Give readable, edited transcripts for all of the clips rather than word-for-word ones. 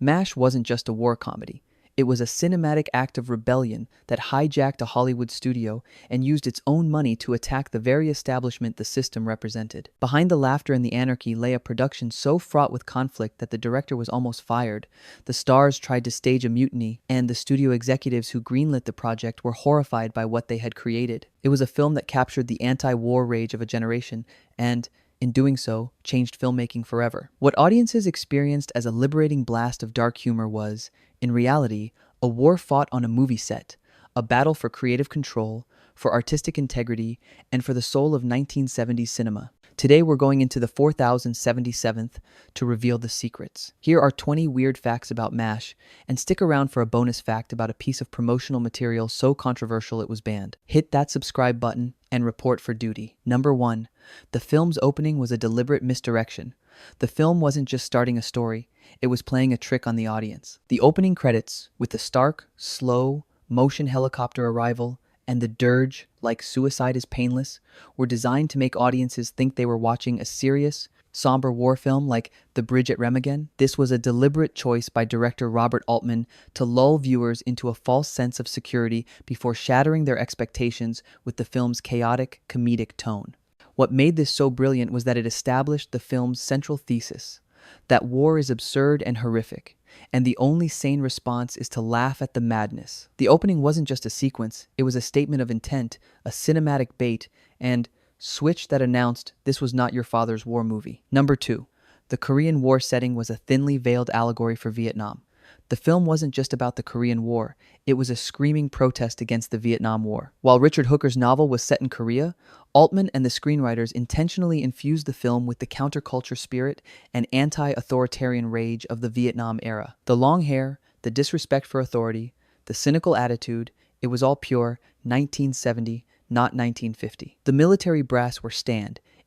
MASH wasn't just a war comedy. It was a cinematic act of rebellion that hijacked a Hollywood studio and used its own money to attack the very establishment the system represented. Behind the laughter and the anarchy lay a production so fraught with conflict that the director was almost fired. The stars tried to stage a mutiny, and the studio executives who greenlit the project were horrified by what they had created. It was a film that captured the anti-war rage of a generation and, in doing so, changed filmmaking forever. What audiences experienced as a liberating blast of dark humor was, in reality, a war fought on a movie set, a battle for creative control, for artistic integrity, and for the soul of 1970s cinema. Today we're going into the 4077th to reveal the secrets. Here are 20 weird facts about MASH, and stick around for a bonus fact about a piece of promotional material so controversial it was banned. Hit that subscribe button and report for duty. Number 1. The film's opening was a deliberate misdirection. The film wasn't just starting a story, it was playing a trick on the audience. The opening credits, with the stark, slow, motion helicopter arrival, and the dirge, like "Suicide is Painless," were designed to make audiences think they were watching a serious, somber war film like The Bridge at Remagen. This was a deliberate choice by director Robert Altman to lull viewers into a false sense of security before shattering their expectations with the film's chaotic, comedic tone. What made this so brilliant was that it established the film's central thesis, that war is absurd and horrific, and the only sane response is to laugh at the madness. The opening wasn't just a sequence, it was a statement of intent, a cinematic bait, and switch that announced this was not your father's war movie. Number 2. The Korean War setting was a thinly veiled allegory for Vietnam. The film wasn't just about the Korean War, it was a screaming protest against the Vietnam War. While Richard Hooker's novel was set in Korea, Altman and the screenwriters intentionally infused the film with the counterculture spirit and anti-authoritarian rage of the Vietnam era. The long hair, the disrespect for authority, the cynical attitude, it was all pure 1970, not 1950. The military brass were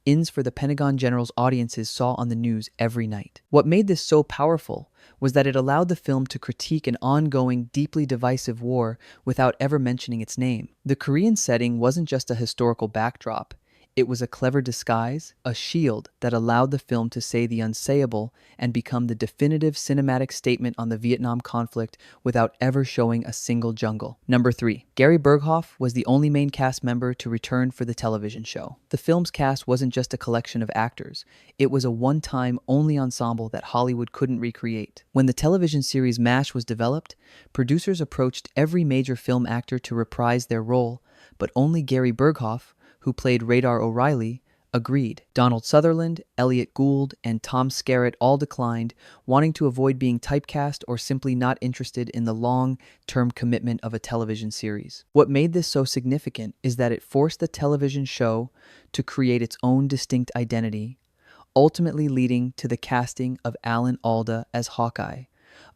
ins for the Pentagon generals audiences saw on the news every night. What made this so powerful was that it allowed the film to critique an ongoing, deeply divisive war without ever mentioning its name. The Korean setting wasn't just a historical backdrop. It was a clever disguise, a shield that allowed the film to say the unsayable and become the definitive cinematic statement on the Vietnam conflict without ever showing a single jungle. Number 3. Gary Berghoff was the only main cast member to return for the television show. The film's cast wasn't just a collection of actors. It was a one-time, only ensemble that Hollywood couldn't recreate. When the television series MASH was developed, producers approached every major film actor to reprise their role, but only Gary Berghoff, who played Radar O'Reilly, agreed. Donald Sutherland, Elliott Gould, and Tom Skerritt all declined, wanting to avoid being typecast or simply not interested in the long-term commitment of a television series. What made this so significant is that it forced the television show to create its own distinct identity, ultimately leading to the casting of Alan Alda as Hawkeye,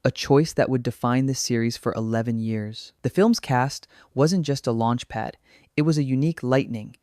a choice that would define the series for 11 years. The film's cast wasn't just a launch pad, it was a unique lightning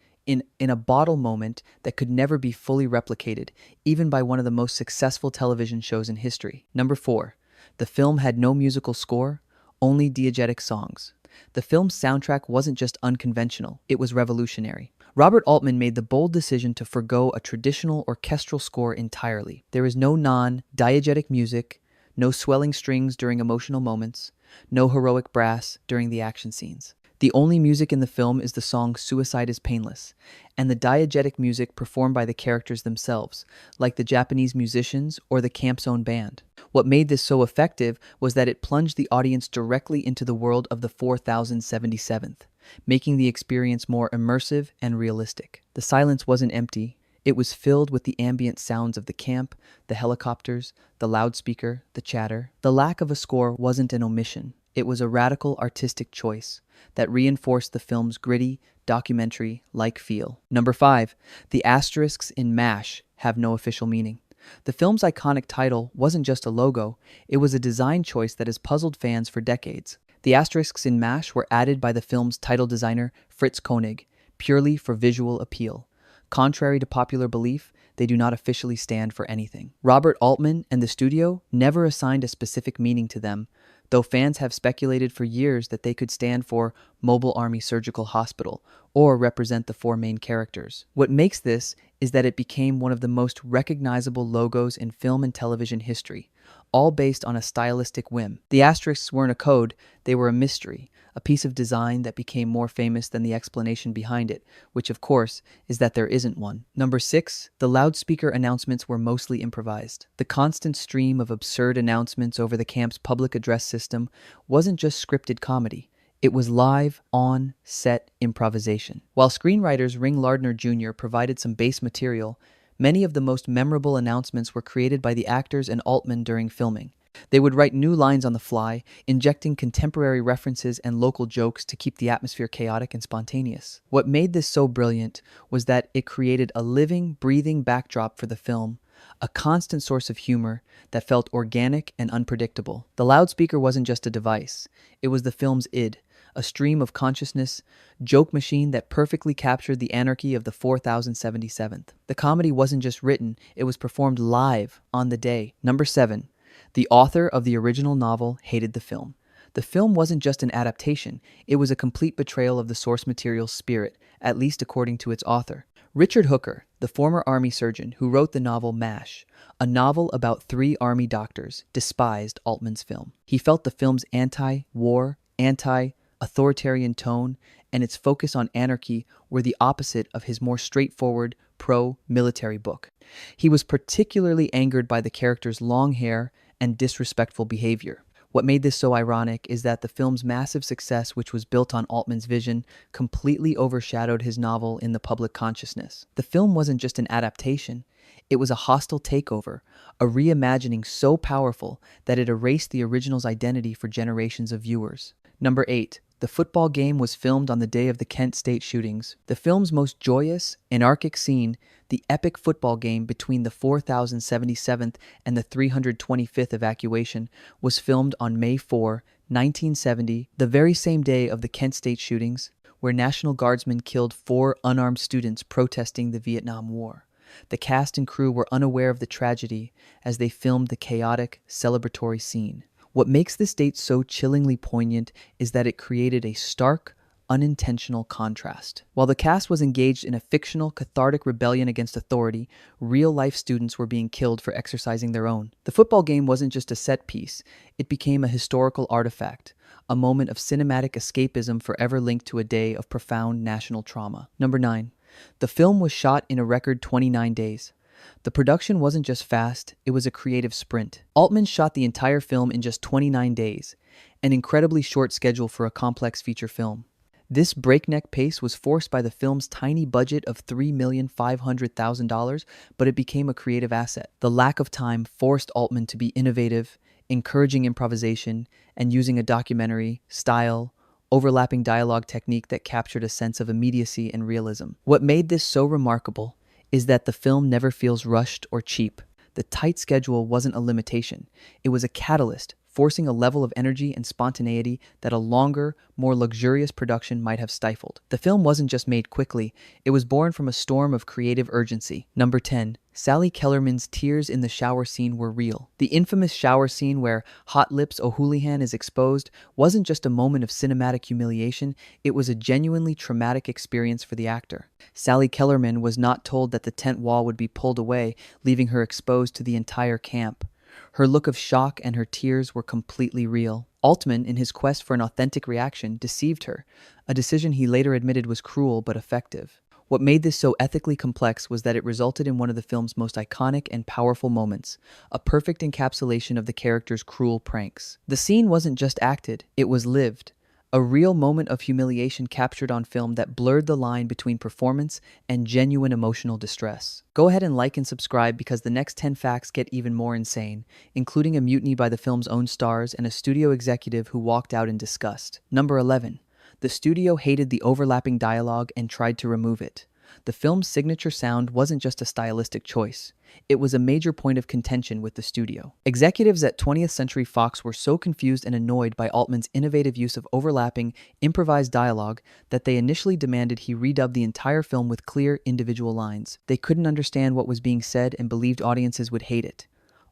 in a bottle moment that could never be fully replicated, even by one of the most successful television shows in history. Number 4. The film had no musical score, only diegetic songs. The film's soundtrack wasn't just unconventional, it was revolutionary. Robert Altman made the bold decision to forgo a traditional orchestral score entirely. There is no non-diegetic music, no swelling strings during emotional moments, no heroic brass during the action scenes. The only music in the film is the song "Suicide is Painless," and the diegetic music performed by the characters themselves, like the Japanese musicians or the camp's own band. What made this so effective was that it plunged the audience directly into the world of the 4077th, making the experience more immersive and realistic. The silence wasn't empty. It was filled with the ambient sounds of the camp, the helicopters, the loudspeaker, the chatter. The lack of a score wasn't an omission. It was a radical artistic choice that reinforced the film's gritty, documentary-like feel. Number 5. The asterisks in MASH have no official meaning. The film's iconic title wasn't just a logo, it was a design choice that has puzzled fans for decades. The asterisks in MASH were added by the film's title designer, Fritz Koenig, purely for visual appeal. Contrary to popular belief, they do not officially stand for anything. Robert Altman and the studio never assigned a specific meaning to them, though fans have speculated for years that they could stand for Mobile Army Surgical Hospital or represent the four main characters. What makes this is that it became one of the most recognizable logos in film and television history, all based on a stylistic whim. The asterisks weren't a code, they were a mystery, a piece of design that became more famous than the explanation behind it, which of course is that there isn't one. Number 6, the loudspeaker announcements were mostly improvised. The constant stream of absurd announcements over the camp's public address system wasn't just scripted comedy. It was live, on-set improvisation. While screenwriters Ring Lardner Jr. provided some base material, many of the most memorable announcements were created by the actors and Altman during filming. They would write new lines on the fly, injecting contemporary references and local jokes to keep the atmosphere chaotic and spontaneous. What made this so brilliant was that it created a living, breathing backdrop for the film, a constant source of humor that felt organic and unpredictable. The loudspeaker wasn't just a device, it was the film's id, a stream of consciousness, joke machine that perfectly captured the anarchy of the 4077th. The comedy wasn't just written, it was performed live on the day. Number 7. The author of the original novel hated the film. The film wasn't just an adaptation, it was a complete betrayal of the source material's spirit, at least according to its author. Richard Hooker, the former Army surgeon who wrote the novel MASH, a novel about 3 Army doctors, despised Altman's film. He felt the film's anti-war, anti-authoritarian tone and its focus on anarchy were the opposite of his more straightforward, pro-military book. He was particularly angered by the character's long hair and disrespectful behavior. What made this so ironic is that the film's massive success, which was built on Altman's vision, completely overshadowed his novel in the public consciousness. The film wasn't just an adaptation, it was a hostile takeover, a reimagining so powerful that it erased the original's identity for generations of viewers. Number 8. The football game was filmed on the day of the Kent State shootings. The film's most joyous, anarchic scene, the epic football game between the 4077th and the 325th evacuation, was filmed on May 4, 1970, the very same day of the Kent State shootings, where National Guardsmen killed 4 unarmed students protesting the Vietnam War. The cast and crew were unaware of the tragedy as they filmed the chaotic, celebratory scene. What makes this date so chillingly poignant is that it created a stark, unintentional contrast. While the cast was engaged in a fictional, cathartic rebellion against authority, real-life students were being killed for exercising their own. The football game wasn't just a set piece, it became a historical artifact, a moment of cinematic escapism forever linked to a day of profound national trauma. Number 9. The film was shot in a record 29 days. The production wasn't just fast, it was a creative sprint. Altman shot the entire film in just 29 days, an incredibly short schedule for a complex feature film. This breakneck pace was forced by the film's tiny budget of $3,500,000, but it became a creative asset. The lack of time forced Altman to be innovative, encouraging improvisation, and using a documentary style, overlapping dialogue technique that captured a sense of immediacy and realism. What made this so remarkable is that the film never feels rushed or cheap. The tight schedule wasn't a limitation. It was a catalyst, forcing a level of energy and spontaneity that a longer, more luxurious production might have stifled. The film wasn't just made quickly, it was born from a storm of creative urgency. Number 10. Sally Kellerman's tears in the shower scene were real. The infamous shower scene where Hot Lips O'Houlihan is exposed wasn't just a moment of cinematic humiliation, it was a genuinely traumatic experience for the actor. Sally Kellerman was not told that the tent wall would be pulled away, leaving her exposed to the entire camp. Her look of shock and her tears were completely real. Altman, in his quest for an authentic reaction, deceived her, a decision he later admitted was cruel but effective. What made this so ethically complex was that it resulted in one of the film's most iconic and powerful moments, a perfect encapsulation of the character's cruel pranks. The scene wasn't just acted, it was lived. A real moment of humiliation captured on film that blurred the line between performance and genuine emotional distress. Go ahead and like and subscribe because the next 10 facts get even more insane, including a mutiny by the film's own stars and a studio executive who walked out in disgust. Number 11. The studio hated the overlapping dialogue and tried to remove it. The film's signature sound wasn't just a stylistic choice. It was a major point of contention with the studio. Executives at 20th Century Fox were so confused and annoyed by Altman's innovative use of overlapping, improvised dialogue that they initially demanded he redub the entire film with clear, individual lines. They couldn't understand what was being said and believed audiences would hate it.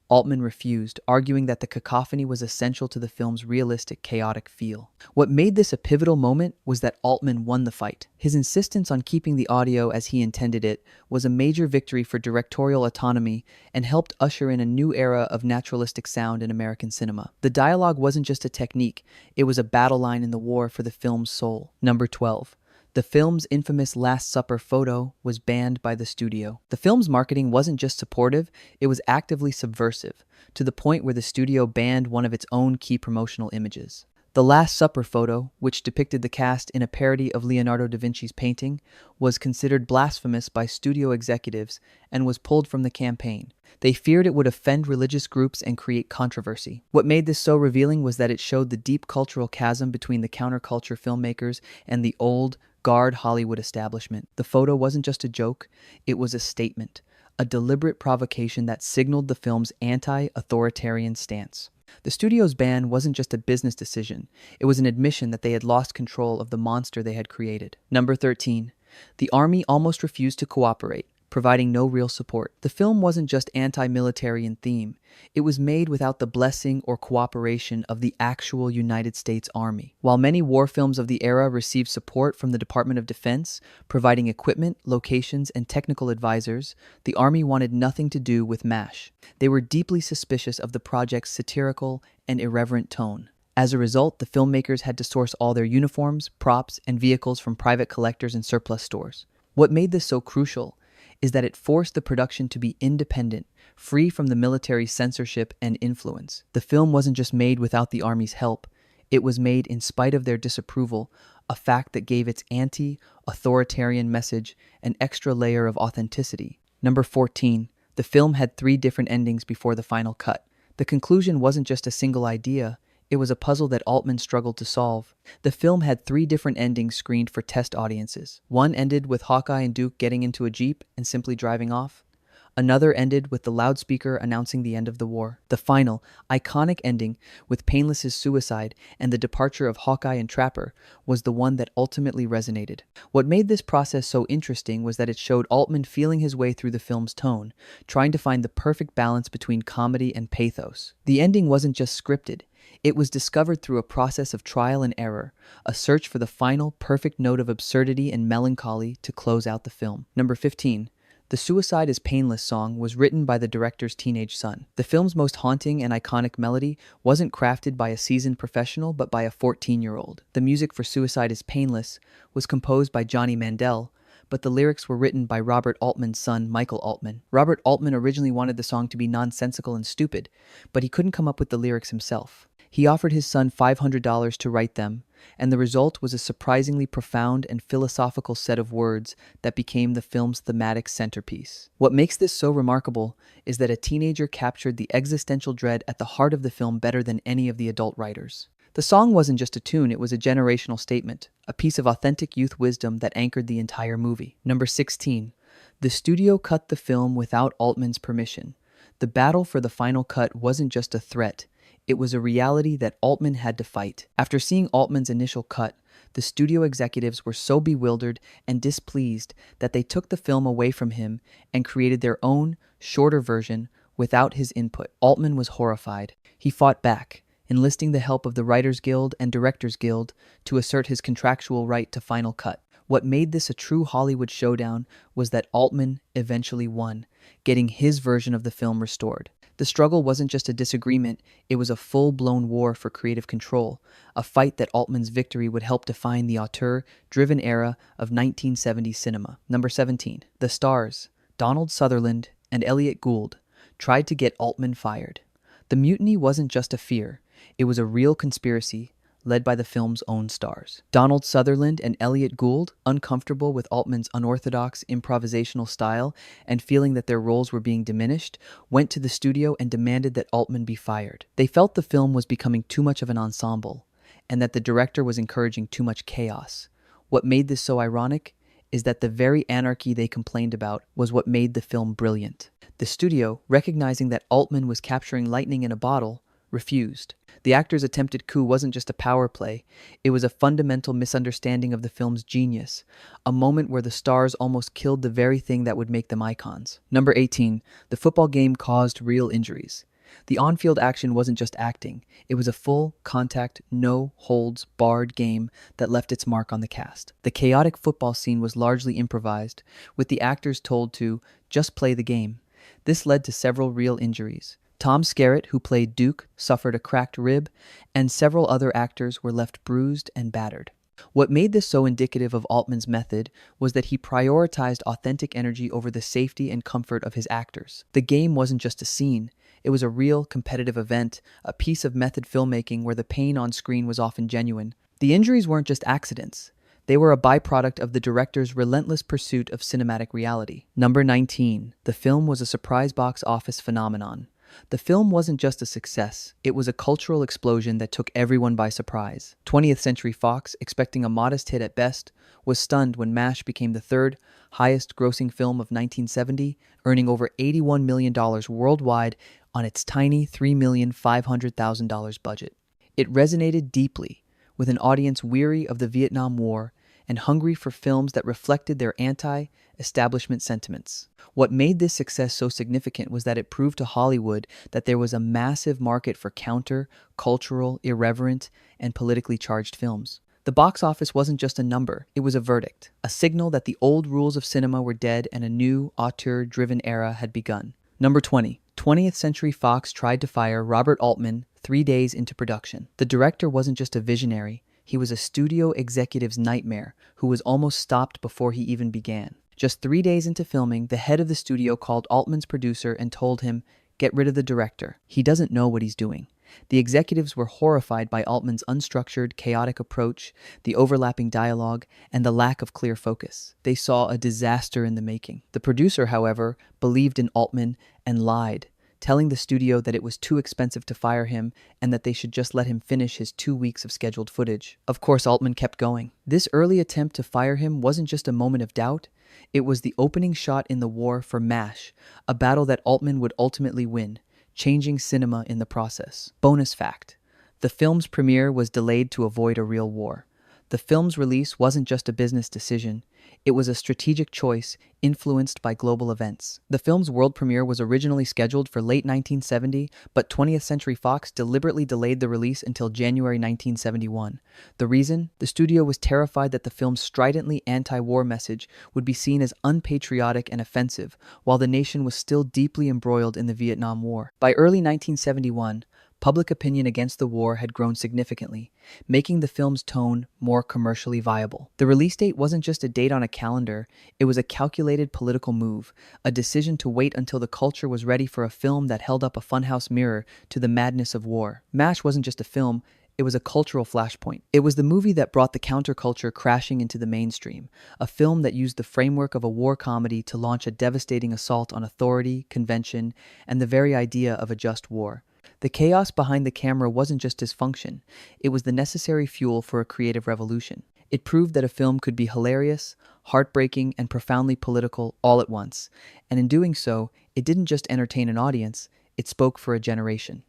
Altman refused, arguing that the cacophony was essential to the film's realistic, chaotic feel. What made this a pivotal moment was that Altman won the fight. His insistence on keeping the audio as he intended it was a major victory for directorial autonomy and helped usher in a new era of naturalistic sound in American cinema. The dialogue wasn't just a technique, it was a battle line in the war for the film's soul. Number 12. The film's infamous Last Supper photo was banned by the studio. The film's marketing wasn't just supportive, it was actively subversive, to the point where the studio banned one of its own key promotional images. The Last Supper photo, which depicted the cast in a parody of Leonardo da Vinci's painting, was considered blasphemous by studio executives and was pulled from the campaign. They feared it would offend religious groups and create controversy. What made this so revealing was that it showed the deep cultural chasm between the counterculture filmmakers and the old, guard Hollywood establishment. The photo wasn't just a joke, it was a statement, a deliberate provocation that signaled the film's anti-authoritarian stance. The studio's ban wasn't just a business decision, it was an admission that they had lost control of the monster they had created. Number 13. The army almost refused to cooperate, providing no real support. The film wasn't just anti-military in theme, it was made without the blessing or cooperation of the actual United States Army. While many war films of the era received support from the Department of Defense, providing equipment, locations, and technical advisors, the Army wanted nothing to do with MASH. They were deeply suspicious of the project's satirical and irreverent tone. As a result, the filmmakers had to source all their uniforms, props, and vehicles from private collectors and surplus stores. What made this so crucial is that it forced the production to be independent, free from the military's censorship and influence. The film wasn't just made without the Army's help, it was made in spite of their disapproval, a fact that gave its anti-authoritarian message an extra layer of authenticity. Number 14. The film had 3 different endings before the final cut. The conclusion wasn't just a single idea, it was a puzzle that Altman struggled to solve. The film had 3 different endings screened for test audiences. One ended with Hawkeye and Duke getting into a Jeep and simply driving off. Another ended with the loudspeaker announcing the end of the war. The final, iconic ending, with Painless's suicide and the departure of Hawkeye and Trapper, was the one that ultimately resonated. What made this process so interesting was that it showed Altman feeling his way through the film's tone, trying to find the perfect balance between comedy and pathos. The ending wasn't just scripted. It was discovered through a process of trial and error, a search for the final, perfect note of absurdity and melancholy to close out the film. Number 15. The Suicide is Painless song was written by the director's teenage son. The film's most haunting and iconic melody wasn't crafted by a seasoned professional but by a 14-year-old. The music for Suicide is Painless was composed by Johnny Mandel, but the lyrics were written by Robert Altman's son, Michael Altman. Robert Altman originally wanted the song to be nonsensical and stupid, but he couldn't come up with the lyrics himself. He offered his son $500 to write them, and the result was a surprisingly profound and philosophical set of words that became the film's thematic centerpiece. What makes this so remarkable is that a teenager captured the existential dread at the heart of the film better than any of the adult writers. The song wasn't just a tune, it was a generational statement, a piece of authentic youth wisdom that anchored the entire movie. Number 16. The studio cut the film without Altman's permission. The battle for the final cut wasn't just a threat, it was a reality that Altman had to fight. After seeing Altman's initial cut, the studio executives were so bewildered and displeased that they took the film away from him and created their own, shorter version without his input. Altman was horrified. He fought back, enlisting the help of the Writers Guild and Directors Guild to assert his contractual right to final cut. What made this a true Hollywood showdown was that Altman eventually won, getting his version of the film restored. The struggle wasn't just a disagreement, it was a full-blown war for creative control, a fight that Altman's victory would help define the auteur-driven era of 1970s cinema. Number 17. The stars, Donald Sutherland and Elliott Gould, tried to get Altman fired. The mutiny wasn't just a fear, it was a real conspiracy led by the film's own stars. Donald Sutherland and Elliott Gould, uncomfortable with Altman's unorthodox improvisational style and feeling that their roles were being diminished, went to the studio and demanded that Altman be fired. They felt the film was becoming too much of an ensemble, and that the director was encouraging too much chaos. What made this so ironic is that the very anarchy they complained about was what made the film brilliant. The studio, recognizing that Altman was capturing lightning in a bottle, refused. The actors' attempted coup wasn't just a power play, it was a fundamental misunderstanding of the film's genius, a moment where the stars almost killed the very thing that would make them icons. Number 18. The football game caused real injuries. The on-field action wasn't just acting, it was a full, contact, no-holds-barred game that left its mark on the cast. The chaotic football scene was largely improvised, with the actors told to just play the game. This led to several real injuries. Tom Skerritt, who played Duke, suffered a cracked rib, and several other actors were left bruised and battered. What made this so indicative of Altman's method was that he prioritized authentic energy over the safety and comfort of his actors. The game wasn't just a scene, it was a real competitive event, a piece of method filmmaking where the pain on screen was often genuine. The injuries weren't just accidents. They were a byproduct of the director's relentless pursuit of cinematic reality. Number 19. The film was a surprise box office phenomenon. The film wasn't just a success, it was a cultural explosion that took everyone by surprise. 20th Century Fox, expecting a modest hit at best, was stunned when MASH became the third highest-grossing film of 1970, earning over $81 million worldwide on its tiny $3,500,000 budget. It resonated deeply with an audience weary of the Vietnam War and hungry for films that reflected their anti-establishment sentiments. What made this success so significant was that it proved to Hollywood that there was a massive market for counter-cultural, irreverent, and politically charged films. The box office wasn't just a number, it was a verdict, a signal that the old rules of cinema were dead and a new, auteur-driven era had begun. Number 20. 20th Century Fox tried to fire Robert Altman 3 days into production. The director wasn't just a visionary, he was a studio executive's nightmare who was almost stopped before he even began. Just 3 days into filming, the head of the studio called Altman's producer and told him, "Get rid of the director. He doesn't know what he's doing." The executives were horrified by Altman's unstructured, chaotic approach, the overlapping dialogue, and the lack of clear focus. They saw a disaster in the making. The producer, however, believed in Altman and lied, telling the studio that it was too expensive to fire him and that they should just let him finish his 2 weeks of scheduled footage. Of course, Altman kept going. This early attempt to fire him wasn't just a moment of doubt, it was the opening shot in the war for MASH, a battle that Altman would ultimately win, changing cinema in the process. Bonus fact: the film's premiere was delayed to avoid a real war. The film's release wasn't just a business decision, it was a strategic choice influenced by global events. The film's world premiere was originally scheduled for late 1970, but 20th Century Fox deliberately delayed the release until January 1971. The reason? The studio was terrified that the film's stridently anti-war message would be seen as unpatriotic and offensive, while the nation was still deeply embroiled in the Vietnam War. By early 1971, public opinion against the war had grown significantly, making the film's tone more commercially viable. The release date wasn't just a date on a calendar, it was a calculated political move, a decision to wait until the culture was ready for a film that held up a funhouse mirror to the madness of war. MASH wasn't just a film, it was a cultural flashpoint. It was the movie that brought the counterculture crashing into the mainstream, a film that used the framework of a war comedy to launch a devastating assault on authority, convention, and the very idea of a just war. The chaos behind the camera wasn't just dysfunction, it was the necessary fuel for a creative revolution. It proved that a film could be hilarious, heartbreaking, and profoundly political all at once. And in doing so, it didn't just entertain an audience, it spoke for a generation.